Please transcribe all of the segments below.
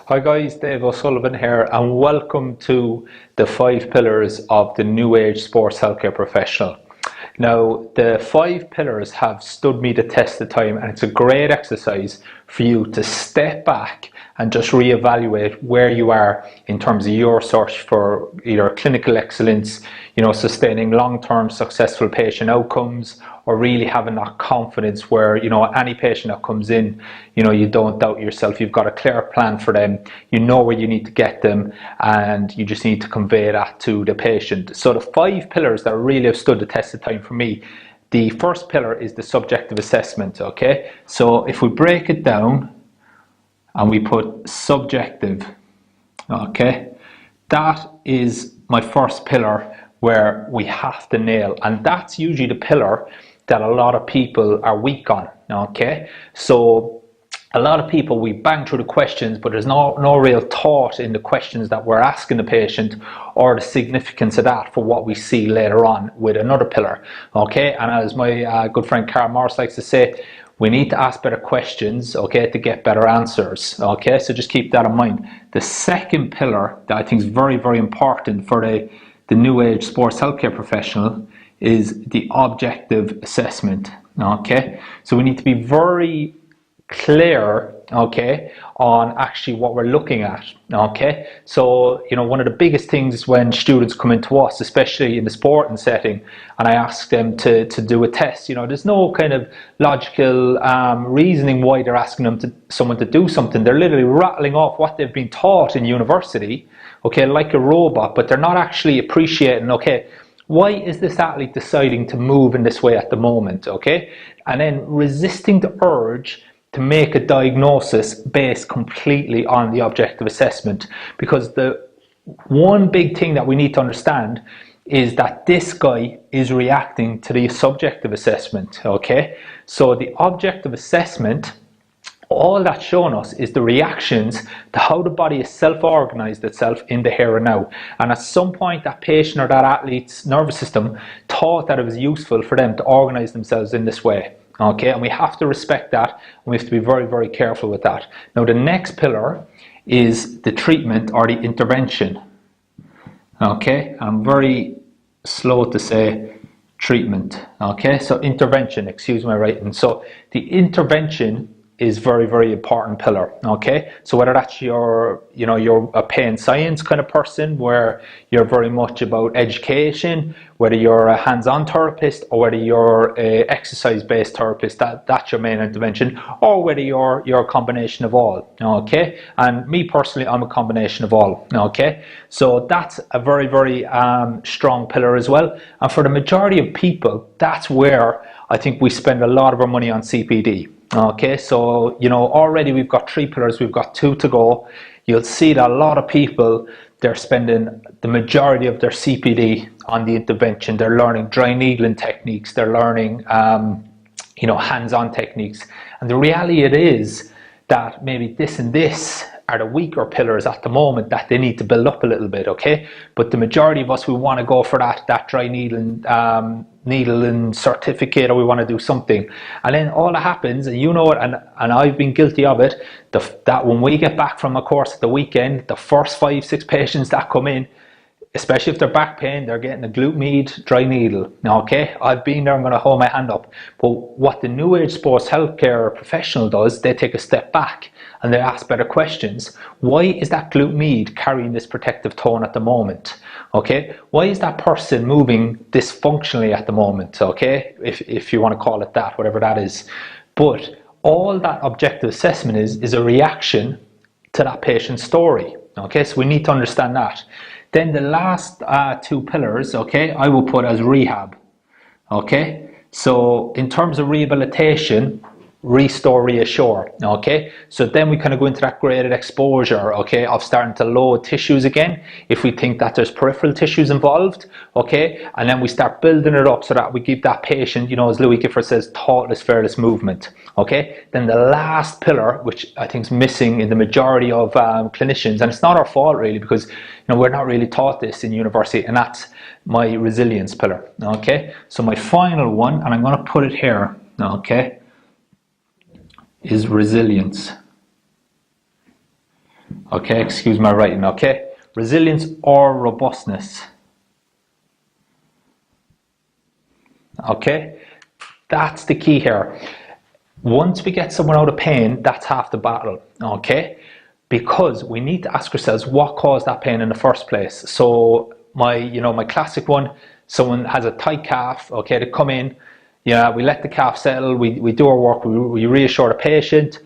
Hi guys, Dave O'Sullivan here and welcome to the 5 pillars of the New Age Sports Healthcare Professional. Now, the 5 pillars have stood me the test of time, and it's a great exercise for you to step back and just reevaluate where you are in terms of your search for either clinical excellence, sustaining long-term successful patient outcomes, or really having that confidence where, any patient that comes in, you don't doubt yourself. You've got a clear plan for them. You know where you need to get them, and you just need to convey that to the patient. So the 5 pillars that really have stood the test of time for me. The first pillar is the subjective assessment, okay? So if we break it down and we put subjective, okay? That is my first pillar where we have to nail, and that's usually the pillar that a lot of people are weak on, okay? So a lot of people, we bang through the questions, but there's no real thought in the questions that we're asking the patient or the significance of that for what we see later on with another pillar, okay? And as my good friend Carl Morris likes to say, we need to ask better questions, okay, to get better answers, okay? So just keep that in mind. The second pillar that I think is very, very important for the New Age Sports Healthcare Professional is the objective assessment, okay? So we need to be very clear, okay, on actually what we're looking at, okay? So, one of the biggest things when students come into us, especially in the sporting setting, and I ask them to do a test, there's no kind of logical reasoning why they're asking someone to do something. They're literally rattling off what they've been taught in university, okay, like a robot, but they're not actually appreciating, okay, why is this athlete deciding to move in this way at the moment, okay? And then resisting the urge to make a diagnosis based completely on the objective assessment. Because the one big thing that we need to understand is that this guy is reacting to the subjective assessment, okay? So the objective assessment, all that's showing us is the reactions to how the body has self-organized itself in the here and now. And at some point, that patient or that athlete's nervous system thought that it was useful for them to organize themselves in this way. Okay, and we have to respect that, and we have to be very, very careful with that. Now, the next pillar is the treatment or the intervention. Okay, I'm very slow to say treatment. Okay, so intervention, excuse my writing. So the intervention is very, very important pillar, okay? So whether that's you're a pain science kind of person where you're very much about education, whether you're a hands-on therapist or whether you're a exercise-based therapist, that's your main intervention, or whether you're a combination of all, okay? And me personally, I'm a combination of all, okay? So that's a very, very strong pillar as well. And for the majority of people, that's where I think we spend a lot of our money on CPD. Okay, so already we've got 3 pillars, we've got 2 to go. You'll see that a lot of people, they're spending the majority of their CPD on the intervention. They're learning dry needling techniques, they're learning hands-on techniques, and the reality it is that maybe this and this are the weaker pillars at the moment that they need to build up a little bit, okay? But the majority of us, we want to go for that dry needling certificate, or we want to do something. And then all that happens, and you know it, and I've been guilty of it, that when we get back from a course at the weekend, the first 5-6 patients that come in, especially if they're back pain, they're getting a glute med dry needle. Okay, I've been there, I'm going to hold my hand up. But what the New Age Sports Healthcare Professional does, they take a step back and they ask better questions. Why is that glute med carrying this protective tone at the moment? Okay, why is that person moving dysfunctionally at the moment? Okay, if you want to call it that, whatever that is. But all that objective assessment is a reaction to that patient's story. Okay, so we need to understand that. Then the last 2 pillars, okay, I will put as rehab. Okay, so in terms of rehabilitation, restore, reassure, okay? So then we kind of go into that graded exposure, okay, of starting to load tissues again, if we think that there's peripheral tissues involved, okay? And then we start building it up so that we give that patient, as Louis Gifford says, thoughtless, fearless movement, okay? Then the last pillar, which I think is missing in the majority of clinicians, and it's not our fault really, because we're not really taught this in university, and that's my resilience pillar, okay? So my final one, and I'm going to put it here, okay, is resilience. Okay, excuse my writing, okay? Resilience or robustness. Okay, that's the key here. Once we get someone out of pain, that's half the battle, okay? Because we need to ask ourselves what caused that pain in the first place. So my classic one, someone has a tight calf, okay, they come in, yeah, we let the calf settle, we do our work, we reassure the patient.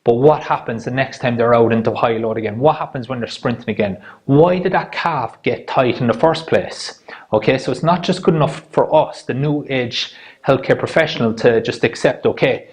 But what happens the next time they're out into high load again? What happens when they're sprinting again? Why did that calf get tight in the first place? Okay, so it's not just good enough for us, the new age healthcare professional, to just accept, okay,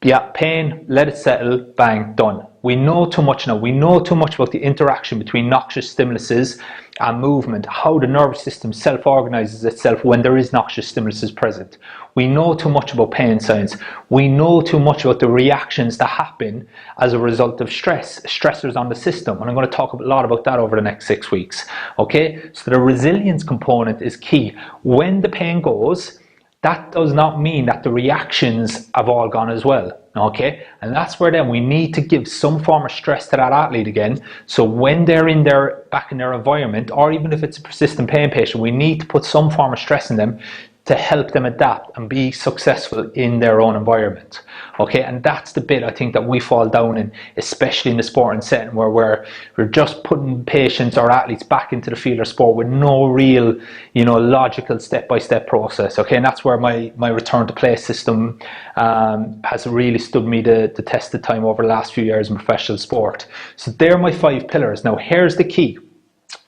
yeah, pain, let it settle, bang, done. We know too much now. We know too much about the interaction between noxious stimuluses and movement, how the nervous system self-organizes itself when there is noxious stimuluses present. We know too much about pain science. We know too much about the reactions that happen as a result of stressors on the system. And I'm going to talk a lot about that over the next 6 weeks. Okay, so the resilience component is key. When the pain goes, that does not mean that the reactions have all gone as well, okay? And that's where then we need to give some form of stress to that athlete again. So when they're back in their environment, or even if it's a persistent pain patient, we need to put some form of stress in them to help them adapt and be successful in their own environment, okay? And that's the bit I think that we fall down in, especially in the sporting setting, where we're just putting patients or athletes back into the field of sport with no real, logical step-by-step process, okay? And that's where my return to play system has really stood me the test of time over the last few years in professional sport. So they're my 5 pillars. Now here's the key.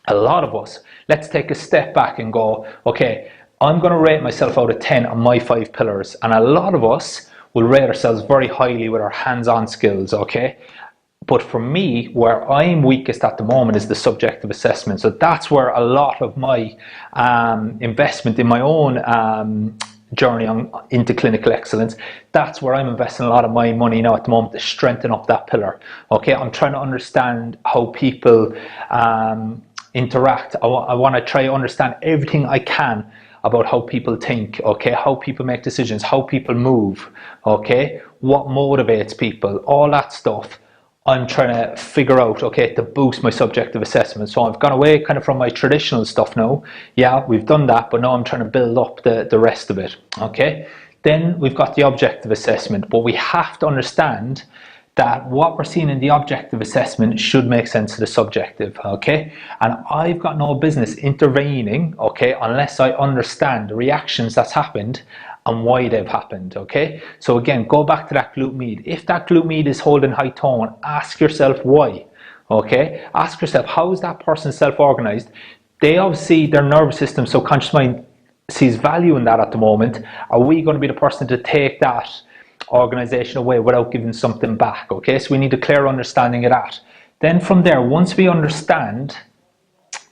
A lot of us, let's take a step back and go, okay, I'm going to rate myself out of 10 on my 5 pillars, and a lot of us will rate ourselves very highly with our hands-on skills, okay? But for me, where I'm weakest at the moment is the subjective assessment. So that's where a lot of my investment in my own journey into clinical excellence, that's where I'm investing a lot of my money now at the moment, to strengthen up that pillar, okay? I'm trying to understand how people interact. I want to try to understand everything I can about how people think, okay, how people make decisions, how people move, okay, what motivates people, all that stuff. I'm trying to figure out, okay, to boost my subjective assessment. So I've gone away kind of from my traditional stuff now. Yeah, we've done that, but now I'm trying to build up the rest of it, okay? Then we've got the objective assessment, but we have to understand that what we're seeing in the objective assessment should make sense to the subjective, okay? And I've got no business intervening, okay, unless I understand the reactions that's happened and why they've happened, okay? So again, go back to that glute med. If that glute med is holding high tone, ask yourself why, okay? Ask yourself, how is that person self-organized? They obviously, their nervous system, subconscious mind, sees value in that at the moment. Are we going to be the person to take that organization away without giving something back, okay? So we need a clear understanding of that. Then from there, once we understand,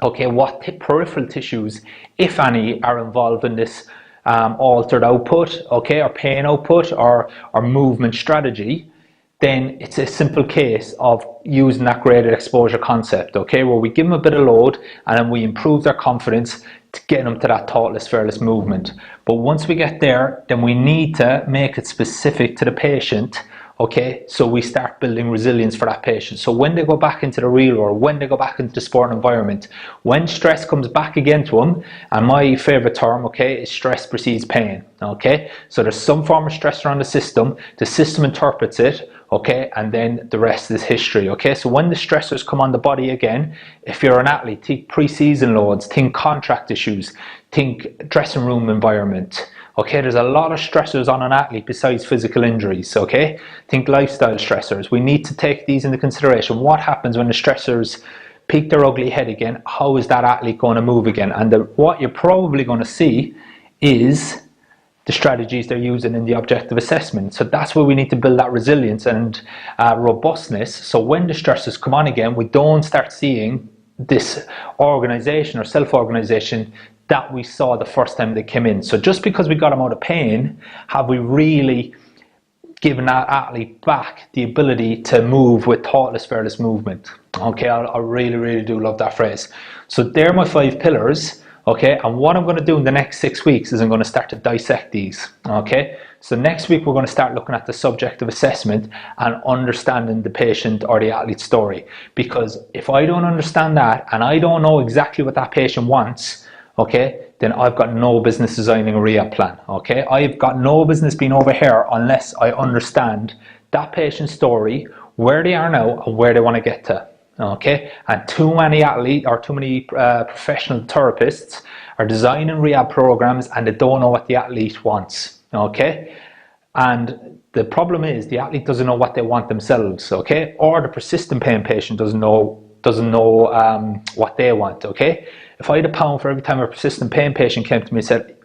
okay, what peripheral tissues, if any, are involved in this altered output, okay, or pain output, or movement strategy, then it's a simple case of using that graded exposure concept, okay, where we give them a bit of load and then we improve their confidence to get them to that thoughtless, fearless movement. But once we get there, then we need to make it specific to the patient, okay, so we start building resilience for that patient. So when they go back into the real world, when they go back into the sport environment, when stress comes back again to them, and my favorite term, okay, is stress precedes pain, okay? So there's some form of stressor on the system interprets it, okay, and then the rest is history, okay? So when the stressors come on the body again, if you're an athlete, think pre-season loads, think contract issues, think dressing room environment, okay? There's a lot of stressors on an athlete besides physical injuries, okay? Think lifestyle stressors. We need to take these into consideration. What happens when the stressors peak their ugly head again? How is that athlete going to move again? And what you're probably going to see is the strategies they're using in the objective assessment. So that's where we need to build that resilience and robustness. So when the stresses come on again, we don't start seeing this organization or self-organization that we saw the first time they came in. So just because we got them out of pain, have we really given that athlete back the ability to move with thoughtless, fearless movement? Okay, I really, really do love that phrase. So they're my 5 pillars. Okay, and what I'm going to do in the next 6 weeks is I'm going to start to dissect these. Okay, so next week we're going to start looking at the subjective assessment and understanding the patient or the athlete's story. Because if I don't understand that and I don't know exactly what that patient wants, okay, then I've got no business designing a rehab plan. Okay, I've got no business being over here unless I understand that patient's story, where they are now and where they want to get to. Okay, and too many professional therapists are designing rehab programs and they don't know what the athlete wants. Okay, and the problem is the athlete doesn't know what they want themselves. Okay, or the persistent pain patient doesn't know what they want. Okay, if I had £1 for every time a persistent pain patient came to me and said,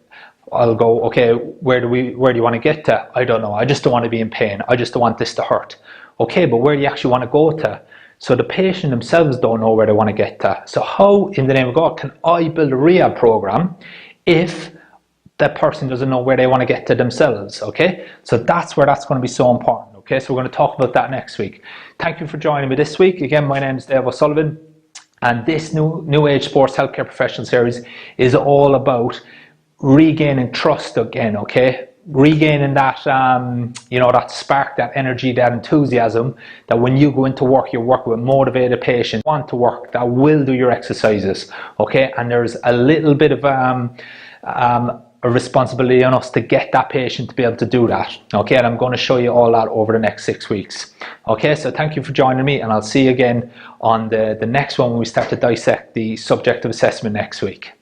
I'll go, okay, where do you want to get to? I don't know, I just don't want to be in pain, I just don't want this to hurt. Okay, but where do you actually want to go to? So the patient themselves don't know where they want to get to. So how, in the name of God, can I build a rehab program if that person doesn't know where they want to get to themselves? Okay, so that's where that's going to be so important. Okay, so we're going to talk about that next week. Thank you for joining me this week. Again, my name is Dave O'Sullivan, and this new age sports healthcare professional series is all about regaining trust again. Okay, regaining that that spark, that energy, that enthusiasm, that when you go into work, you work with motivated patients, want to work, that will do your exercises. Okay, and there's a little bit of a responsibility on us to get that patient to be able to do that. Okay, and I'm going to show you all that over the next 6 weeks. Okay, so thank you for joining me, and I'll see you again on the next one when we start to dissect the subjective assessment next week.